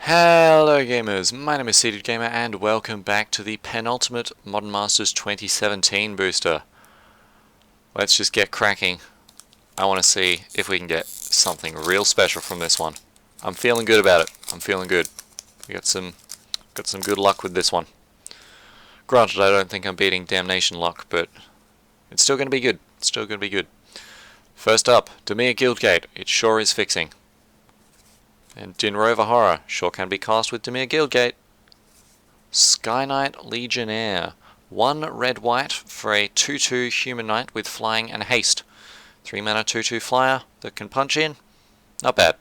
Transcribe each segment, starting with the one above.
Hello gamers, my name is Seated Gamer and welcome back to the penultimate Modern Masters 2017 booster. Let's just get cracking. I want to see if we can get something real special from this one. I'm feeling good about it. I'm feeling good. We got some good luck with this one. Granted, I don't think I'm beating Damnation luck, but it's still going to be good. It's still going to be good. First up, Dimir Guildgate. It sure is fixing. And Rover Horror sure can be cast with Dimir Guildgate. Sky Knight Legionnaire. 1 red-white for a 2/2 human knight with flying and haste. 3 mana 2/2 flyer that can punch in. Not bad.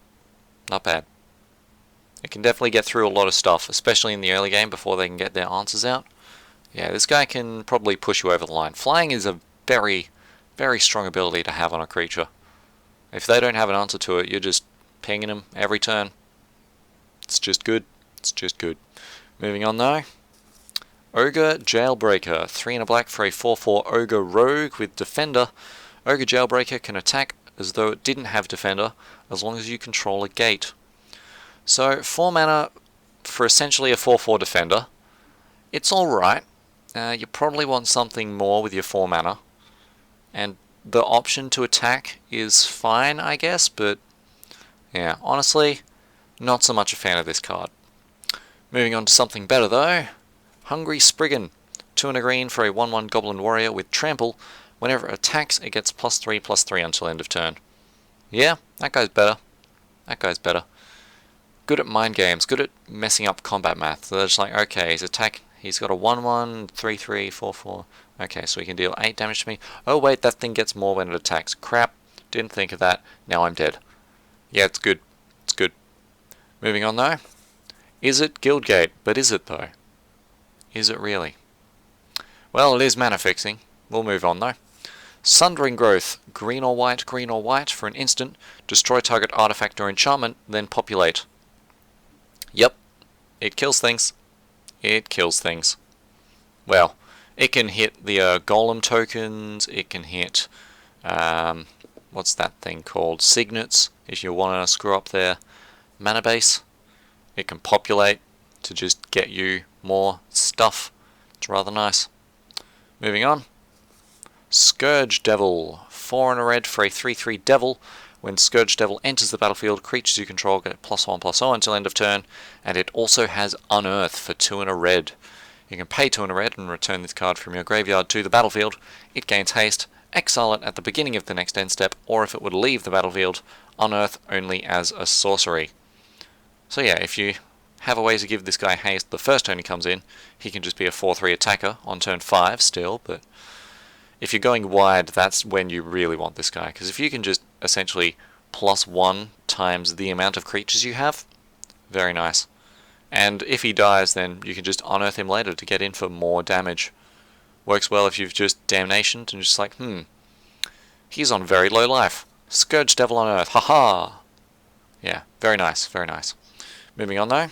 Not bad. It can definitely get through a lot of stuff, especially in the early game before they can get their answers out. Yeah, this guy can probably push you over the line. Flying is a very, very strong ability to have on a creature. If they don't have an answer to it, you're just pinging them every turn. It's just good. It's just good. Moving on though. Ogre Jailbreaker. 3 and a black for a 4/4 Ogre Rogue with Defender. Ogre Jailbreaker can attack as though it didn't have Defender, as long as you control a gate. So 4 mana for essentially a 4/4 Defender. It's alright. You probably want something more with your 4 mana. And the option to attack is fine, I guess, but yeah, honestly, not so much a fan of this card. Moving on to something better though. Hungry Spriggan. 2 and a green for a 1/1 Goblin Warrior with Trample. Whenever it attacks, it gets +3/+3 until end of turn. Yeah, that guy's better. That guy's better. Good at mind games, good at messing up combat math. So they're just like, okay, he's got a 1/1, 3/3, 4/4. Okay, so he can deal 8 damage to me. Oh wait, that thing gets more when it attacks. Crap, didn't think of that. Now I'm dead. Yeah, it's good. It's good. Moving on though. Is it Guildgate? But is it though? Is it really? Well, it is mana fixing. We'll move on though. Sundering Growth. Green or white for an instant. Destroy target artifact or enchantment, then populate. Yep. It kills things. It kills things. Well, it can hit the golem tokens. It can hit what's that thing called? Signets, if you want to screw up their mana base. It can populate to just get you more stuff. It's rather nice. Moving on. Scourge Devil. 4 and a red for a 3/3 Devil. When Scourge Devil enters the battlefield, creatures you control get +1/+0 until end of turn, and it also has Unearth for 2 and a red. You can pay 2 and a red and return this card from your graveyard to the battlefield. It gains haste. Exile it at the beginning of the next end step, or if it would leave the battlefield, unearth only as a sorcery. So yeah, if you have a way to give this guy haste the first turn he comes in, he can just be a 4/3 attacker on turn 5 still, but if you're going wide, that's when you really want this guy, because if you can just essentially +1 times the amount of creatures you have, very nice. And if he dies, then you can just unearth him later to get in for more damage. Works well if you've just Damnationed and just like, he's on very low life. Scourge Devil on Earth, haha! Yeah, very nice, very nice. Moving on though.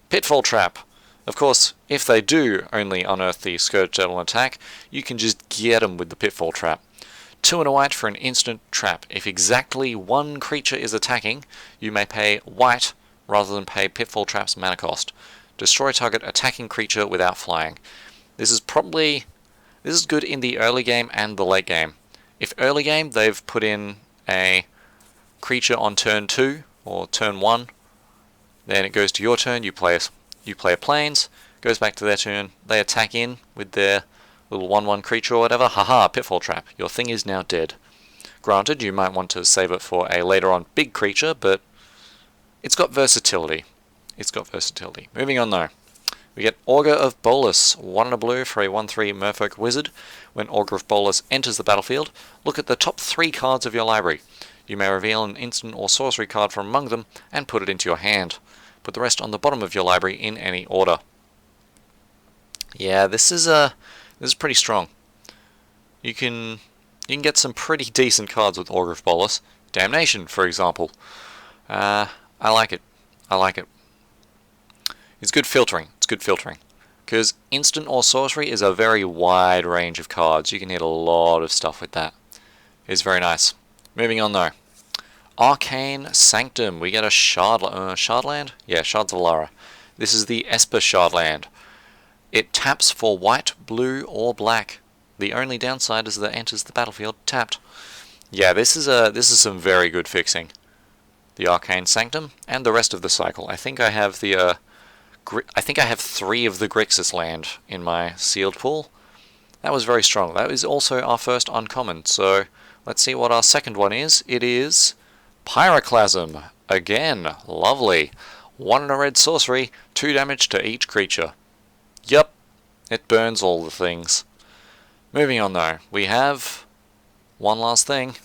Pitfall Trap. Of course, if they do only unearth the Scourge Devil attack, you can just get them with the Pitfall Trap. 2 and a white for an instant trap. If exactly 1 creature is attacking, you may pay white rather than pay Pitfall Trap's mana cost. Destroy target attacking creature without flying. This is good in the early game and the late game. If early game they've put in a creature on turn 2 or turn 1, then it goes to your turn, you play a plains, goes back to their turn, they attack in with their little 1/1 creature or whatever, haha, Pitfall Trap, your thing is now dead. Granted, you might want to save it for a later on big creature, but it's got versatility. It's got versatility. Moving on though. We get Augur of Bolas, 1 and a blue for a 1/3 Merfolk Wizard. When Augur of Bolas enters the battlefield, look at the top 3 cards of your library. You may reveal an instant or sorcery card from among them and put it into your hand. Put the rest on the bottom of your library in any order. Yeah, this is pretty strong. You can get some pretty decent cards with Augur of Bolas. Damnation, for example. I like it. I like it. It's good filtering. It's good filtering. Because instant or sorcery is a very wide range of cards. You can hit a lot of stuff with that. It's very nice. Moving on though. Arcane Sanctum. We get a Shardland? Yeah, Shards of Alara. This is the Esper Shardland. It taps for white, blue, or black. The only downside is that it enters the battlefield tapped. Yeah, this is some very good fixing. The Arcane Sanctum and the rest of the cycle. I think I have the I think I have 3 of the Grixis land in my sealed pool. That was very strong. That is also our first uncommon. So let's see what our second one is. It is Pyroclasm. Again, lovely. 1 and a red sorcery, 2 damage to each creature. Yep, it burns all the things. Moving on though, we have one last thing.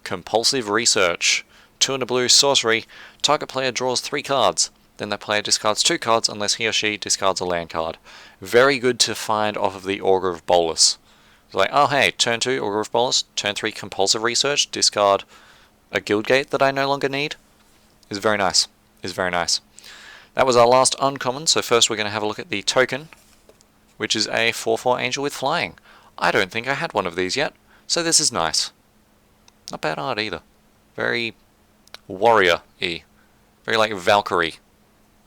Compulsive Research. 2 and a blue sorcery. Target player draws 3 cards. Then that player discards 2 cards unless he or she discards a land card. Very good to find off of the Augur of Bolus. It's like, oh hey, turn 2 Augur of Bolus, turn 3 Compulsive Research, discard a Guildgate that I no longer need. Is very nice. Is very nice. That was our last uncommon, so first we're going to have a look at the token, which is a 4/4 Angel with Flying. I don't think I had one of these yet, so this is nice. Not bad art either. Very warrior-y. Very like Valkyrie.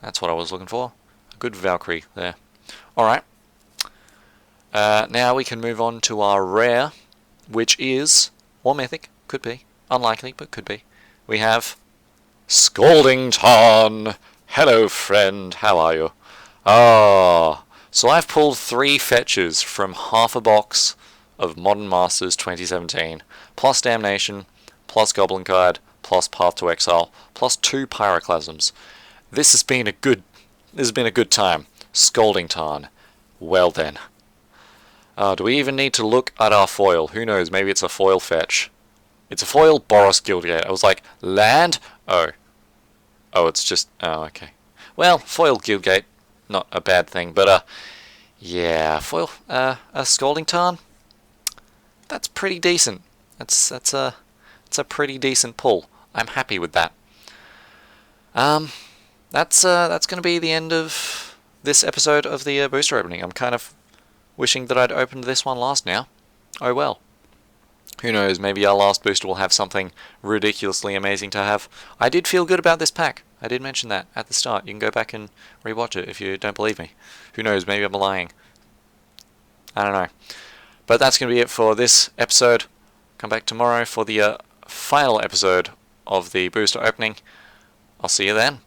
That's what I was looking for. A good Valkyrie there. Alright. Now we can move on to our rare, which is, or mythic, could be. Unlikely, but could be. We have Scalding Tarn. Hello, friend. How are you? Ah. So I've pulled 3 fetches from half a box of Modern Masters 2017, plus Damnation, plus Goblin Guide, plus Path to Exile, plus 2 Pyroclasms. This has been a good time. Scalding Tarn. Well then. Do we even need to look at our foil? Who knows? Maybe it's a foil fetch. It's a foil Boros Guildgate. I was like, land? Oh. Oh, it's just... Oh, okay. Well, foil Guildgate. Not a bad thing, but, yeah, foil, a Scalding Tarn? That's pretty decent. It's a pretty decent pull. I'm happy with that. That's going to be the end of this episode of the booster opening. I'm kind of wishing that I'd opened this one last now. Oh well. Who knows, maybe our last booster will have something ridiculously amazing to have. I did feel good about this pack. I did mention that at the start. You can go back and rewatch it if you don't believe me. Who knows, maybe I'm lying. I don't know. But that's going to be it for this episode. Come back tomorrow for the final episode of the booster opening. I'll see you then.